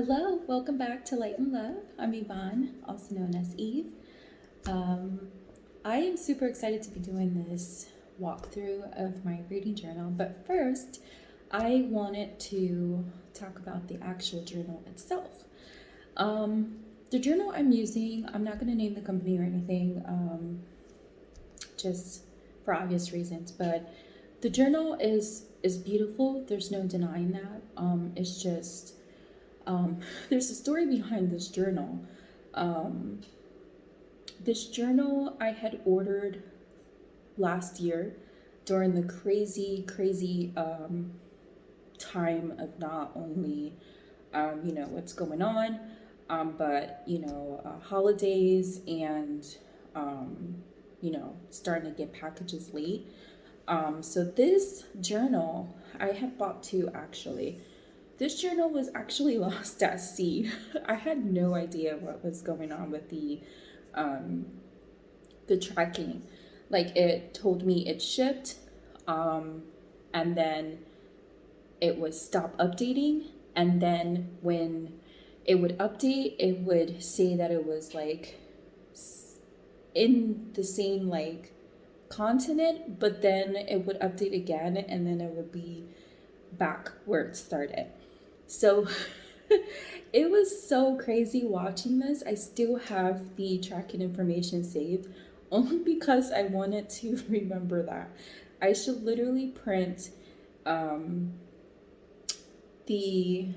Hello, welcome back to Light and Love. I'm Yvonne, also known as Eve. Um, I am super excited to be doing this walkthrough of my reading journal, but first, I wanted to talk about the actual journal itself. The journal I'm using, I'm not going to name the company or anything, just for obvious reasons, but the journal is beautiful. There's no denying that. It's just there's a story behind this journal. Um, this journal I had ordered last year during the crazy time of not only, what's going on, but, holidays and, starting to get packages late. So this journal, I had bought two actually. This journal was actually lost at sea. I had no idea what was going on with the tracking. Like, it told me it shipped, and then it would stop updating, and then when it would update, it would say that it was like in the same like continent, but then it would update again, and then it would be back where it started. So it was so crazy watching this. I still have the tracking information saved only because I wanted to remember that. I should literally print the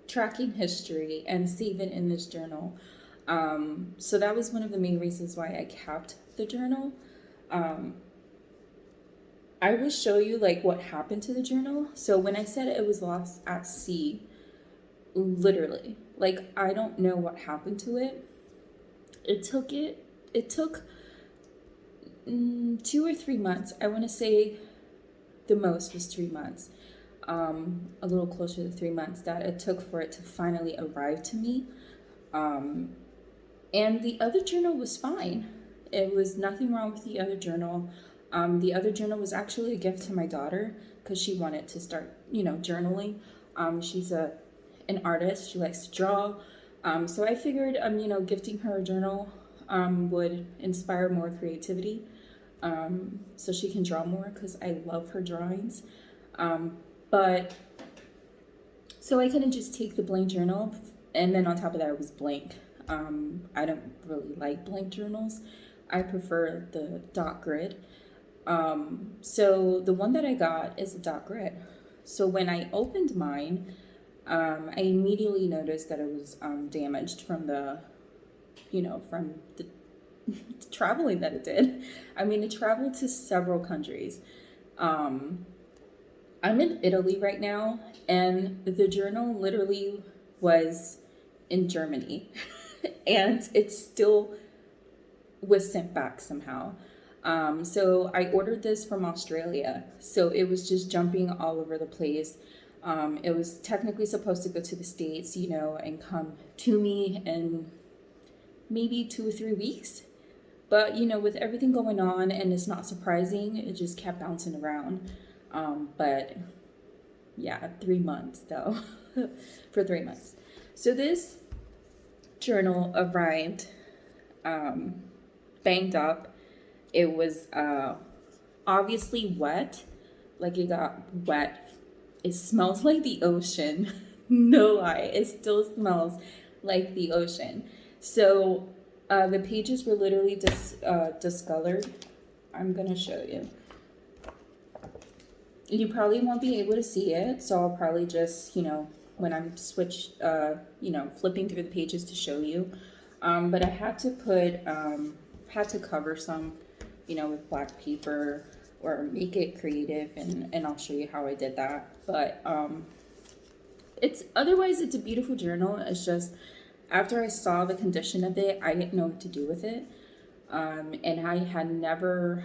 tracking history and save it in this journal. So that was one of the main reasons why I kept the journal. I will show you like what happened to the journal. So when I said it was lost at sea, literally, like, I don't know what happened to it. It took 2 or 3 months. I want to say the most was 3 months. A little closer to 3 months that it took for it to finally arrive to me. And the other journal was fine. It was nothing wrong with the other journal. The other journal was actually a gift to my daughter because she wanted to start, journaling. She's an artist. She likes to draw. So I figured, gifting her a journal would inspire more creativity, so she can draw more because I love her drawings. But so I couldn't just take the blank journal, and then on top of that, it was blank. I don't really like blank journals. I prefer the dot grid. So the one that I got is a dot grid. So when I opened mine, I immediately noticed that it was damaged from the traveling that it did. I mean, it traveled to several countries. I'm in Italy right now, and the journal literally was in Germany, and it still was sent back somehow. So I ordered this from Australia, so it was just jumping all over the place. It was technically supposed to go to the States, and come to me in maybe 2 or 3 weeks. But, with everything going on, and it's not surprising, it just kept bouncing around. But yeah, 3 months though, for 3 months. So this journal arrived banged up. It was obviously wet, like it got wet. It smells like the ocean. No lie, it still smells like the ocean. So the pages were literally discolored. I'm gonna show you. You probably won't be able to see it, so I'll probably just, when I'm flipping through the pages to show you. But I had to cover some, with black paper or make it creative, and I'll show you how I did that. But it's a beautiful journal. It's just after I saw the condition of it, I didn't know what to do with it. And I had never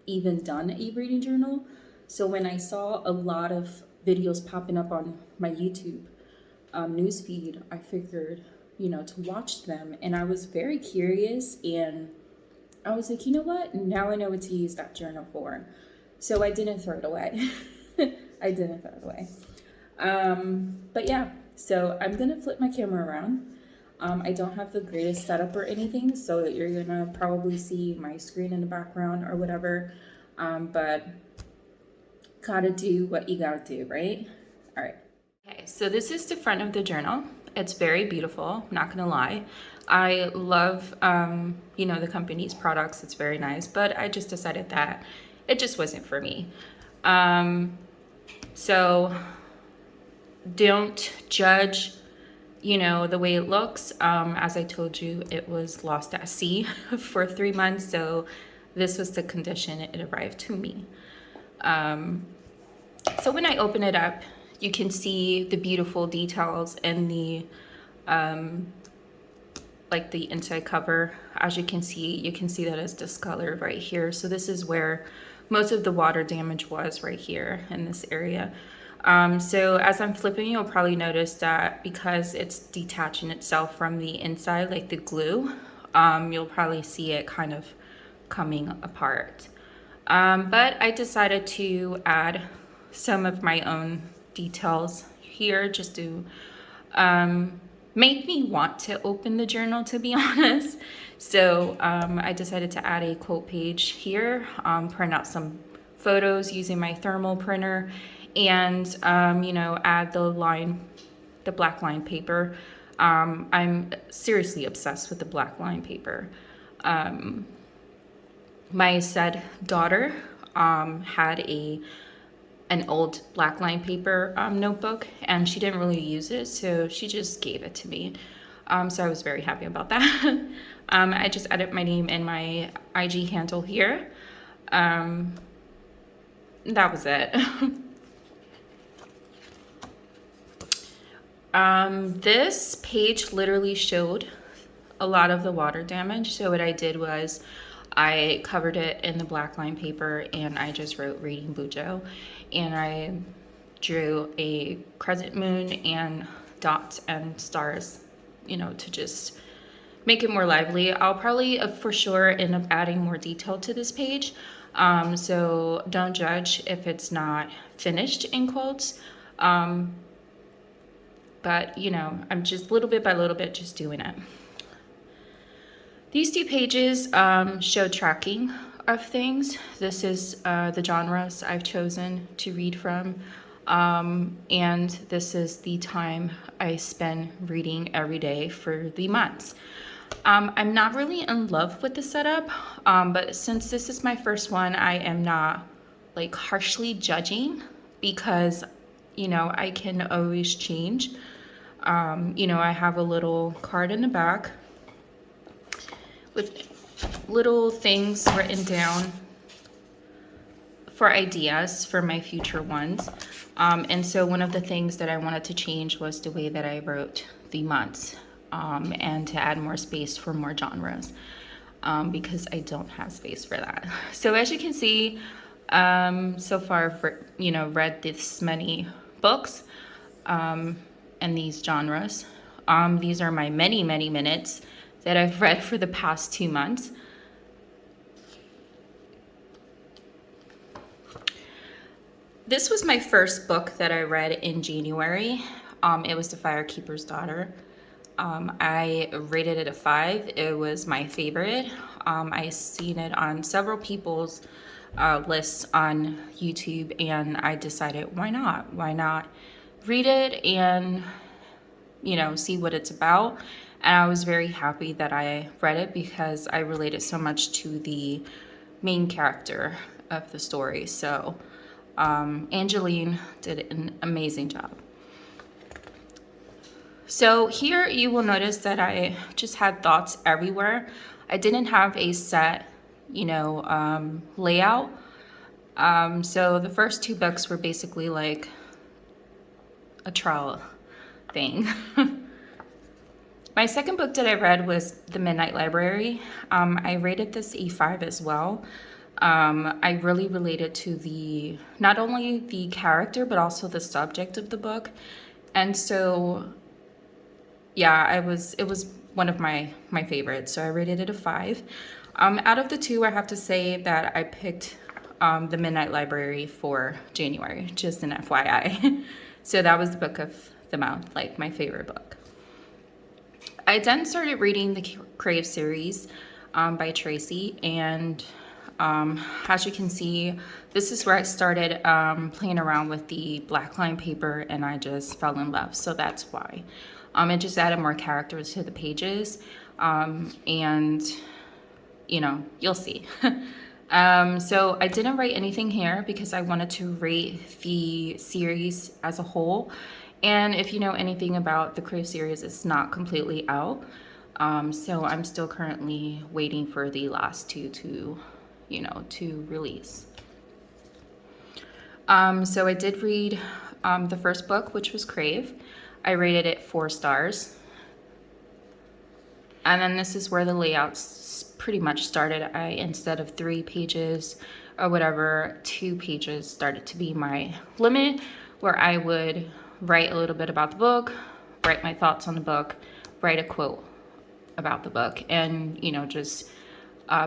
even done a reading journal. So when I saw a lot of videos popping up on my YouTube newsfeed, I figured, to watch them. And I was very curious, and I was like, you know what? Now I know what to use that journal for. So I didn't throw it away. I didn't throw it away. But yeah, So I'm gonna flip my camera around. I don't have the greatest setup or anything, so you're gonna probably see my screen in the background or whatever, but gotta do what you gotta do, right? All right. Okay, so this is the front of the journal. It's very beautiful, not gonna lie. I love, you know, the company's products. It's very nice, but I just decided that it just wasn't for me. So don't judge, you know, the way it looks. As I told you, it was lost at sea for 3 months, so this was the condition it arrived to me. So when I open it up, you can see the beautiful details in the like the inside cover. As you can see that it's discolored right here. So this is where most of the water damage was, right here in this area. So as I'm flipping, you'll probably notice that because it's detaching itself from the inside, like the glue, you'll probably see it kind of coming apart. But I decided to add some of my own details here just to make me want to open the journal, to be honest. So I decided to add a quote page here, print out some photos using my thermal printer, and you know, add the black line paper. I'm seriously obsessed with the black line paper. My said daughter had an old black line paper notebook, and she didn't really use it, so she just gave it to me. So I was very happy about that. I just added my name and my IG handle here. That was it. This page literally showed a lot of the water damage. So what I did was I covered it in the black line paper, and I just wrote Reading Bujo, and I drew a crescent moon and dots and stars, you know, to just make it more lively. I'll probably for sure end up adding more detail to this page. So don't judge if it's not finished, in quotes. But you know, I'm just little bit by little bit just doing it. These 2 pages show tracking of things. This is the genres I've chosen to read from. And this is the time I spend reading every day for the months. I'm not really in love with the setup, but since this is my first one, I am not like harshly judging, because, you know, I can always change. You know, I have a little card in the back with little things written down for ideas for my future ones. And so one of the things that I wanted to change was the way that I wrote the months, and to add more space for more genres, because I don't have space for that. So as you can see, so far I've you know, read this many books and these genres. These are my many minutes that I've read for the past 2 months. This was my first book that I read in January. It was The Firekeeper's Daughter. I rated it a 5. It was my favorite. I seen it on several people's lists on YouTube, and I decided, why not? Why not read it and, you know, see what it's about? And I was very happy that I read it, because I related so much to the main character of the story. So Angeline did an amazing job. So here you will notice that I just had thoughts everywhere. I didn't have a set, you know, layout. So the first 2 books were basically like a trial thing. My second book that I read was The Midnight Library. I rated this a 5 as well. I really related to not only the character, but also the subject of the book. And so, yeah, it was one of my favorites. So I rated it a 5. Out of the 2, I have to say that I picked The Midnight Library for January, just an FYI. So that was the book of the month, like my favorite book. I then started reading the Crave series by Tracy, and as you can see, this is where I started playing around with the blackline paper, and I just fell in love. So that's why. It just added more characters to the pages, and you know, you'll see. So I didn't write anything here because I wanted to rate the series as a whole. And if you know anything about the Crave series, it's not completely out. So I'm still currently waiting for the last two to, you know, to release. So I did read the first book, which was Crave. I rated it 4 stars. And then this is where the layouts pretty much started. Instead of 3 pages or whatever, 2 pages started to be my limit, where I would write a little bit about the book, write my thoughts on the book, write a quote about the book, and, you know, just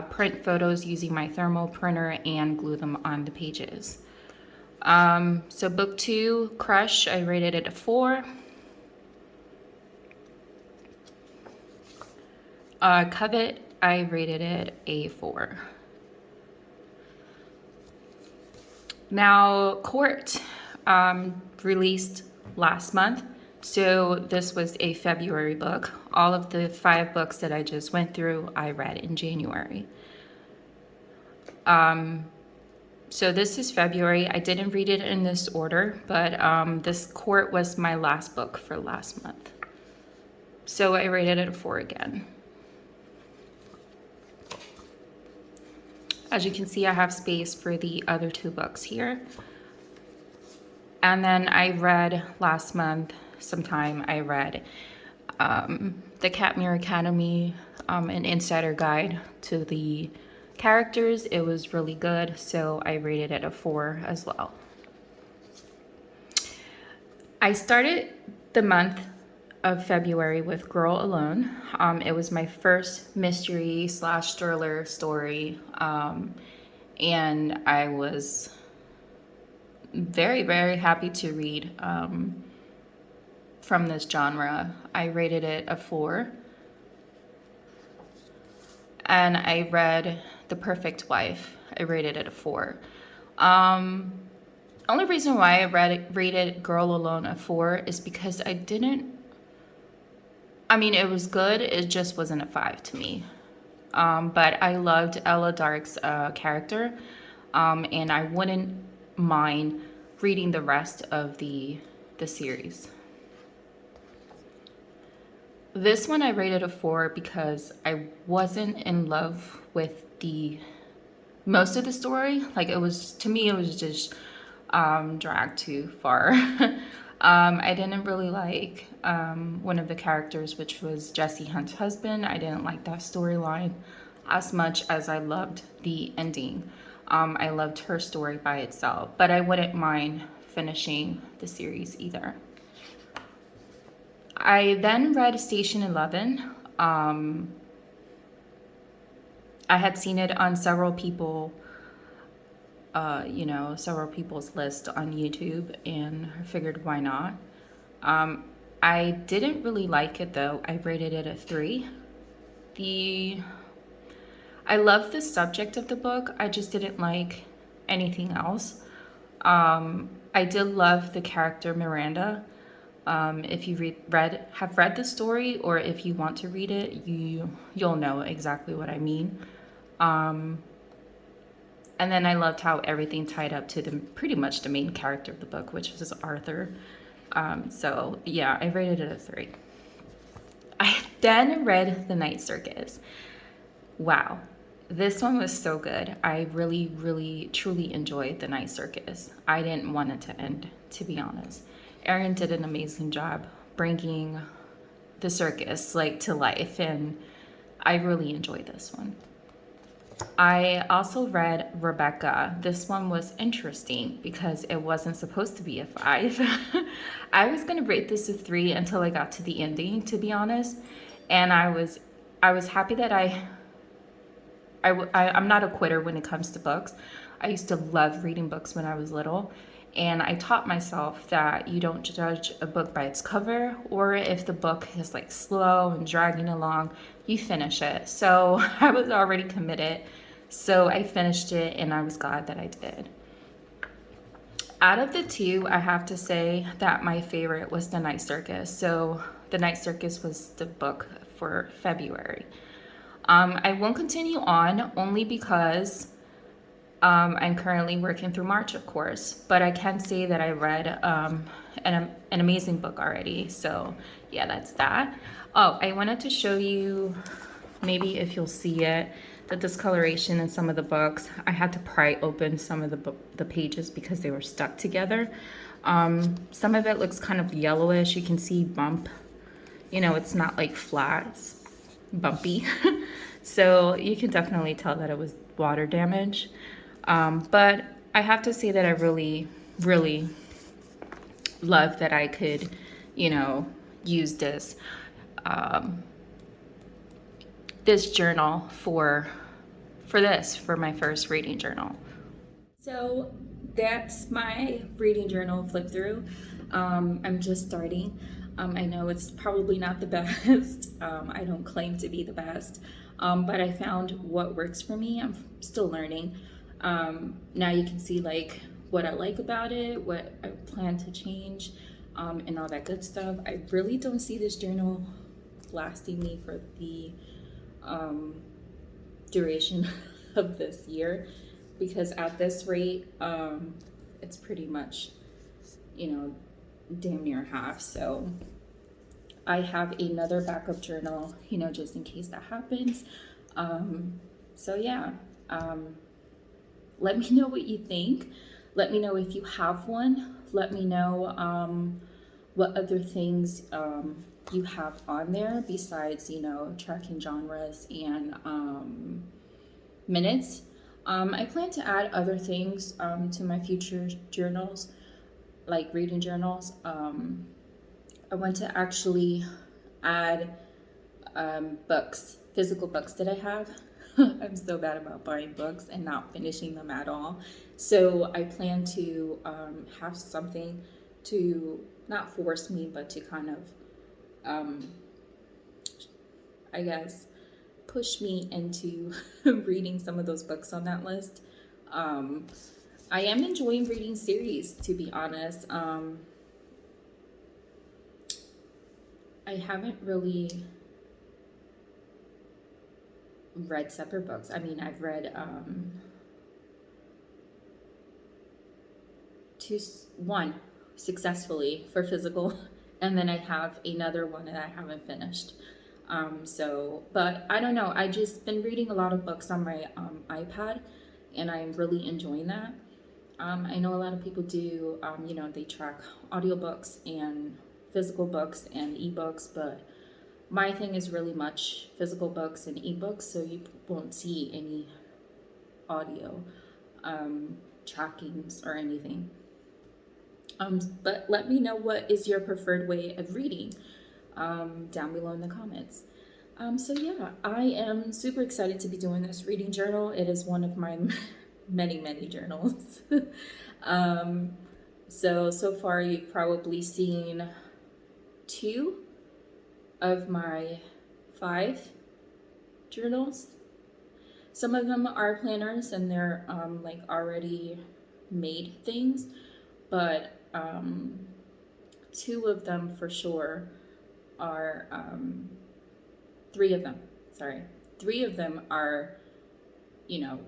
print photos using my thermal printer and glue them on the pages. So book 2, Crush, I rated it a 4. Covet, I rated it a 4. Now, Court released last month, so this was a February book. All of the 5 books that I just went through, I read in January. So this is February. I didn't read it in this order, but this Court was my last book for last month. So I rated it a 4 again. As you can see, I have space for the other 2 books here. And then I read last month, sometime, I read the Catmere Academy, an insider guide to the characters. It was really good, so I rated it a 4 as well. I started the month of February with Girl Alone. It was my first mystery / thriller story, and I was very, very happy to read from this genre. I rated it a 4. And I read The Perfect Wife. I rated it a 4. Only reason why I rated Girl Alone a 4 is because I mean, it was good, it just wasn't a 5 to me. But I loved Ella Dark's character, and I wouldn't mind reading the rest of the series. This one I rated a 4 because I wasn't in love with most of the story. Like, it was, to me, it was just dragged too far. I didn't really like one of the characters, which was Jesse Hunt's husband. I didn't like that storyline as much as I loved the ending. I loved her story by itself, but I wouldn't mind finishing the series either. I then read Station 11. I had seen it on several people's list on YouTube, and I figured why not. I didn't really like it though. I rated it a 3. I loved the subject of the book. I just didn't like anything else. I did love the character Miranda. If you have read the story, or if you want to read it, you'll know exactly what I mean. And then I loved how everything tied up to pretty much the main character of the book, which was Arthur. So yeah, I rated it a 3. I then read The Night Circus. Wow, this one was so good. I really, really, truly enjoyed The Night Circus. I didn't want it to end, to be honest. Erin did an amazing job bringing the circus to life, and I really enjoyed this one. I also read Rebecca. This one was interesting because it wasn't supposed to be a 5. I was going to rate this a 3 until I got to the ending, to be honest. And I was happy that I'm not a quitter when it comes to books. I used to love reading books when I was little. And I taught myself that you don't judge a book by its cover, or if the book is like slow and dragging along, you finish it. So I was already committed. So I finished it and I was glad that I did. Out of the two, I have to say that my favorite was The Night Circus. So The Night Circus was the book for February. I won't continue on only because I'm currently working through March, of course, but I can say that I read an amazing book already. So yeah, that's that. Oh, I wanted to show you, maybe if you'll see it, the discoloration in some of the books. I had to pry open some of the pages because they were stuck together. Some of it looks kind of yellowish. You can see bump. You know, it's not like flat, it's bumpy. So you can definitely tell that it was water damage. But I have to say that I really, really love that I could, you know, use this this journal for my first reading journal. So that's my reading journal flip through. I'm just starting. I know it's probably not the best. I don't claim to be the best, but I found what works for me. I'm still learning. Now you can see like what I like about it, what I plan to change, and all that good stuff. I really don't see this journal lasting me for the duration of this year, because at this rate, it's pretty much, you know, damn near half. So I have another backup journal, you know, just in case that happens. So yeah, let me know what you think. Let me know if you have one. Let me know what other things you have on there besides, you know, tracking genres and minutes. I plan to add other things to my future journals, like reading journals. I want to actually add books, physical books that I have. I'm so bad about buying books and not finishing them at all. So I plan to have something to not force me, but to kind of, I guess, push me into reading some of those books on that list. I am enjoying reading series, to be honest. I haven't really read separate books. I mean, I've read one successfully for physical, and then I have another one that I haven't finished. But I don't know. I just been reading a lot of books on my iPad, and I'm really enjoying that. I know a lot of people do, you know, they track audiobooks and physical books and ebooks, but my thing is really much physical books and ebooks, so you won't see any audio trackings or anything. But let me know what is your preferred way of reading down below in the comments. So yeah, I am super excited to be doing this reading journal. It is one of my many journals. So far you've probably seen 2 of my 5 journals. Some of them are planners and they're like already made things, but 2 of them for sure are 3 of them, sorry. 3 of them are, you know,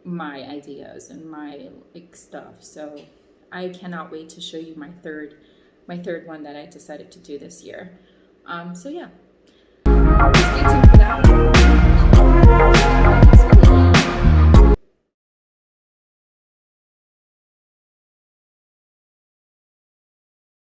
my ideas and my like stuff. So I cannot wait to show you my third one that I decided to do this year. So yeah, stay tuned for that.